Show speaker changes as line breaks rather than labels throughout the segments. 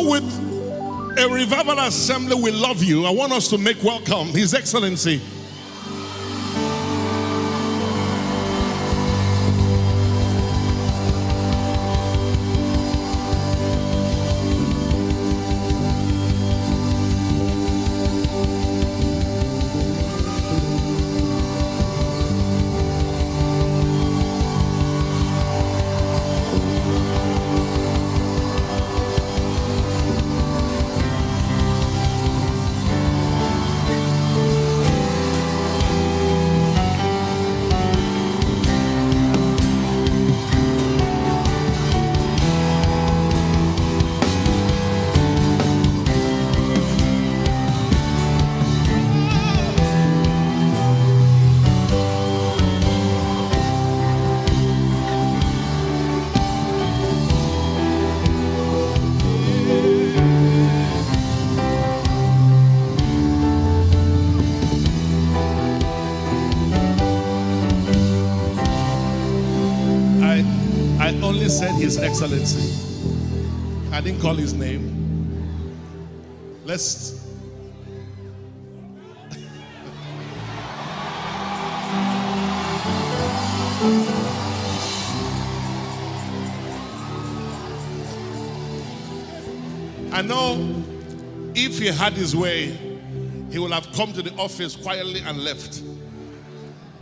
know, with a revival assembly, we love you. I want us to make welcome His Excellency. I only said His Excellency. I didn't call his name. Let's. I know if he had his way, he would have come to the office quietly and left.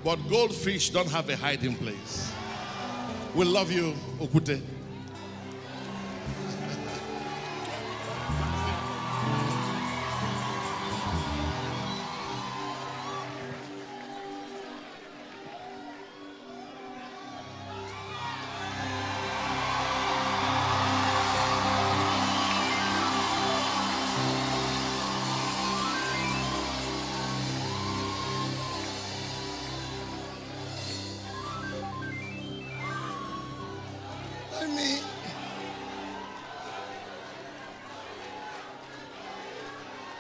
But goldfish don't have a hiding place. We love you, Okute.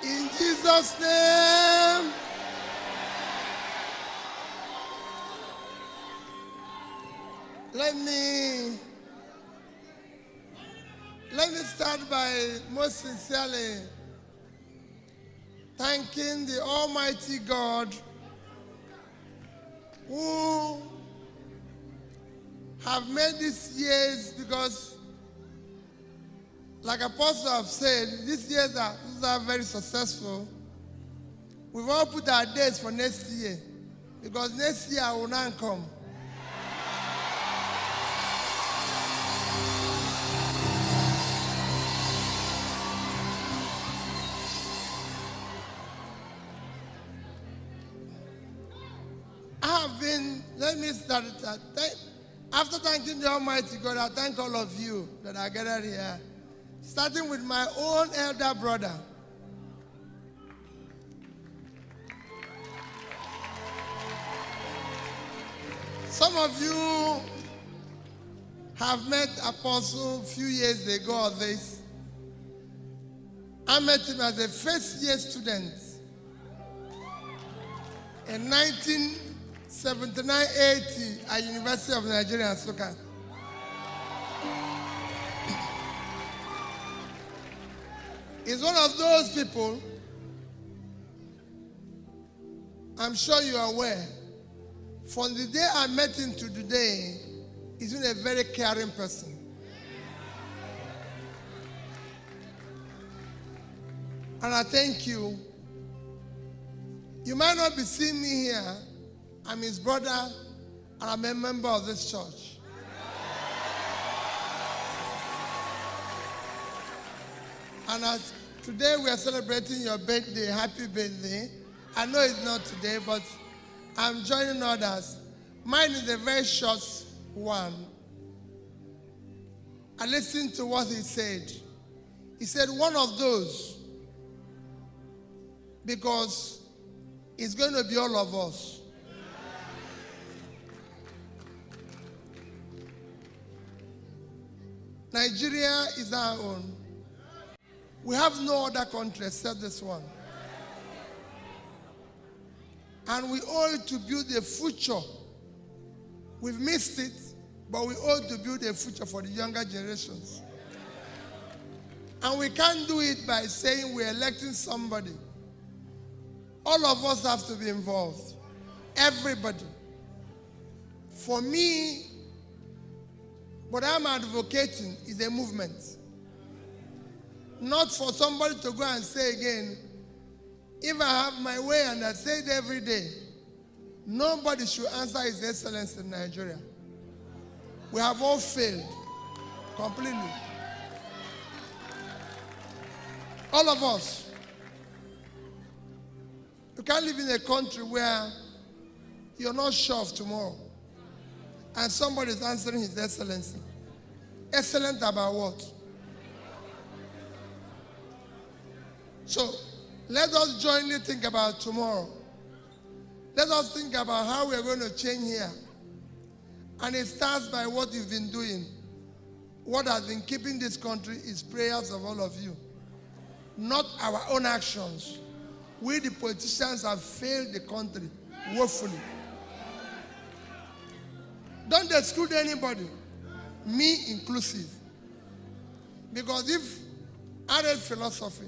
In Jesus' name. Let me start by most sincerely thanking the Almighty God who have made these years, because like Apostle have said, these years are very successful. We've all put our dates for next year, because next year I will not come. Let me start it. After thanking the Almighty God, I thank all of you that are gathered here, starting with my own elder brother. Some of you have met Apostle a few years ago or this. I met him as a first-year student in 1979-80 at University of Nigeria, Nsukka. He's one of those people, I'm sure you are aware, from the day I met him to today, he's been a very caring person. And I thank you. You might not be seeing me here. I'm his brother, and I'm a member of this church. And as today we are celebrating your birthday, happy birthday. I know it's not today, but I'm joining others. Mine is a very short one. I listened to what he said. He said one of those, because it's going to be all of us. Nigeria is our own. We have no other country except this one. And we owe it to build a future. We've missed it, but we owe it to build a future for the younger generations. And we can't do it by saying we're electing somebody. All of us have to be involved. Everybody. For me, what I'm advocating is a movement. Not for somebody to go and say again, if I have my way, and I say it every day, nobody should answer His Excellency in Nigeria. We have all failed completely. All of us. You can't live in a country where you're not sure of tomorrow. And somebody is answering His Excellency. Excellent about what? So, let us jointly think about tomorrow. Let us think about how we're going to change here. And it starts by what you've been doing. What has been keeping this country is prayers of all of you. Not our own actions. We, the politicians, have failed the country woefully. Don't exclude anybody, me inclusive. Because if I read philosophy,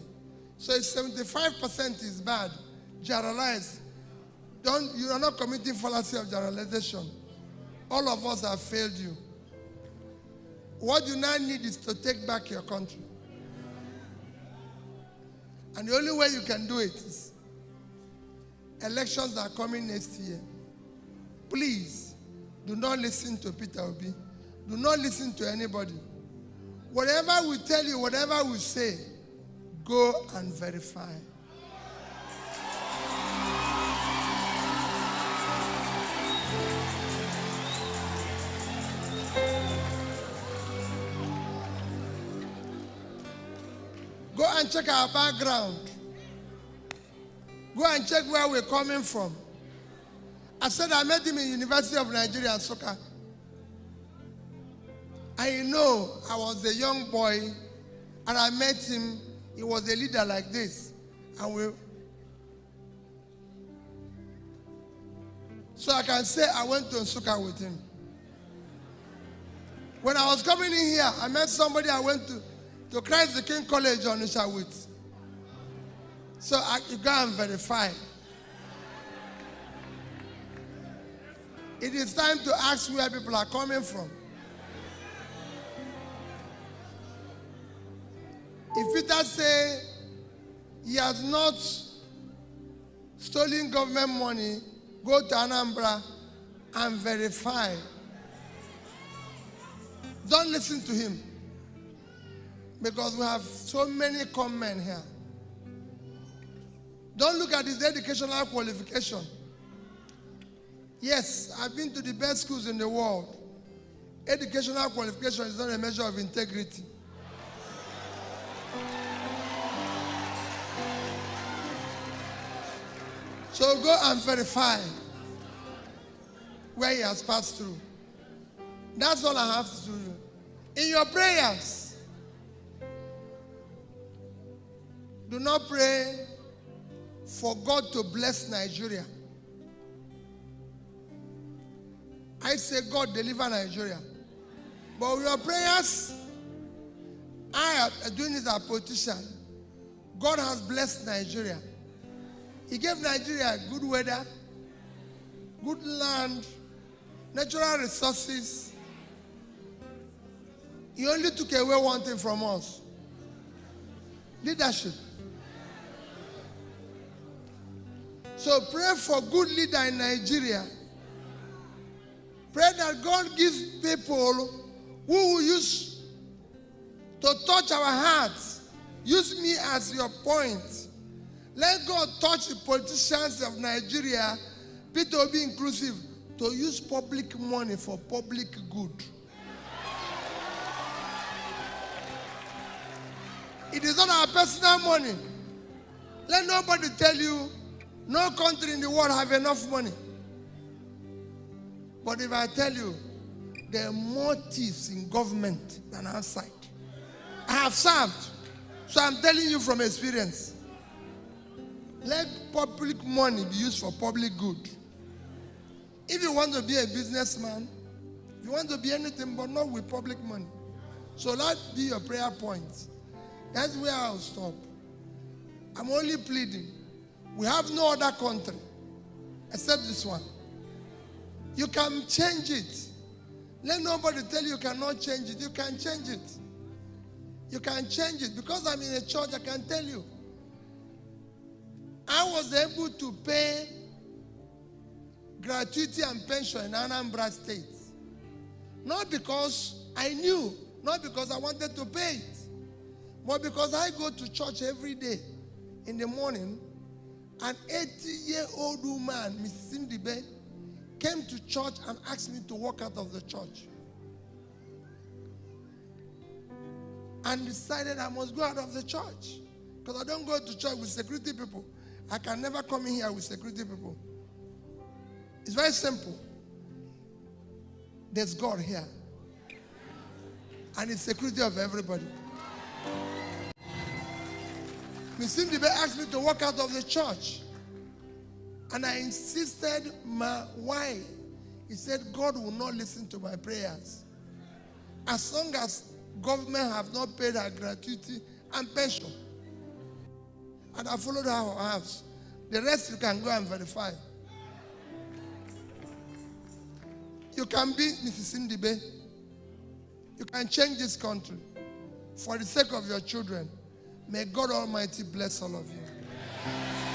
so if 75% is bad, generalize. You are not committing fallacy of generalization. All of us have failed you. What you now need is to take back your country. And the only way you can do it is elections are coming next year. Please, do not listen to Peter Obi. Do not listen to anybody. Whatever we tell you, whatever we say, go and verify. Go and check our background. Go and check where we're coming from. I said I met him in University of Nigeria, Nsukka. I know I was a young boy, and I met him. He was a leader like this. So I can say I went to Nsukka with him. When I was coming in here, I met somebody I went to Christ the King College on Isha with. So you go and verify. It is time to ask where people are coming from. If Peter say he has not stolen government money, go to Anambra and verify. Don't listen to him. Because we have so many con men here. Don't look at his educational qualification. Yes, I've been to the best schools in the world. Educational qualification is not a measure of integrity. So go and verify where he has passed through. That's all I have to do. In your prayers, do not pray for God to bless Nigeria. I say, God, deliver Nigeria. But with your prayers, I am doing it as a politician. God has blessed Nigeria. He gave Nigeria good weather, good land, natural resources. He only took away one thing from us: leadership. So pray for good leader in Nigeria. Pray that God gives people who will use to touch our hearts. Use me as your point. Let God touch the politicians of Nigeria, Peter Obi inclusive, to use public money for public good. It is not our personal money. Let nobody tell you no country in the world have enough money. But if I tell you there are more thieves in government than outside. I have served, so I'm telling you from experience. Let public money be used for public good. If you want to be a businessman, if you want to be anything but not with public money, so that be your prayer point. That's where I'll stop. I'm only pleading. We have no other country except this one. You can change it. Let nobody tell you cannot change it. You can change it. You can change it. Because I'm in a church, I can tell you. I was able to pay gratuity and pension in Anambra State. Not because I knew, not because I wanted to pay it, but because I go to church every day in the morning. An 80-year-old woman, Mrs. Sindibe, came to church and asked me to walk out of the church. And decided I must go out of the church. Because I don't go to church with security people. I can never come in here with security people. It's very simple. There's God here. And it's security of everybody. Miss Cindy asked me to walk out of the church. And I insisted, why? He said, God will not listen to my prayers. As long as government have not paid her gratuity and pension. And I followed her house. The rest you can go and verify. You can be Mrs. Sindibe. You can change this country for the sake of your children. May God Almighty bless all of you.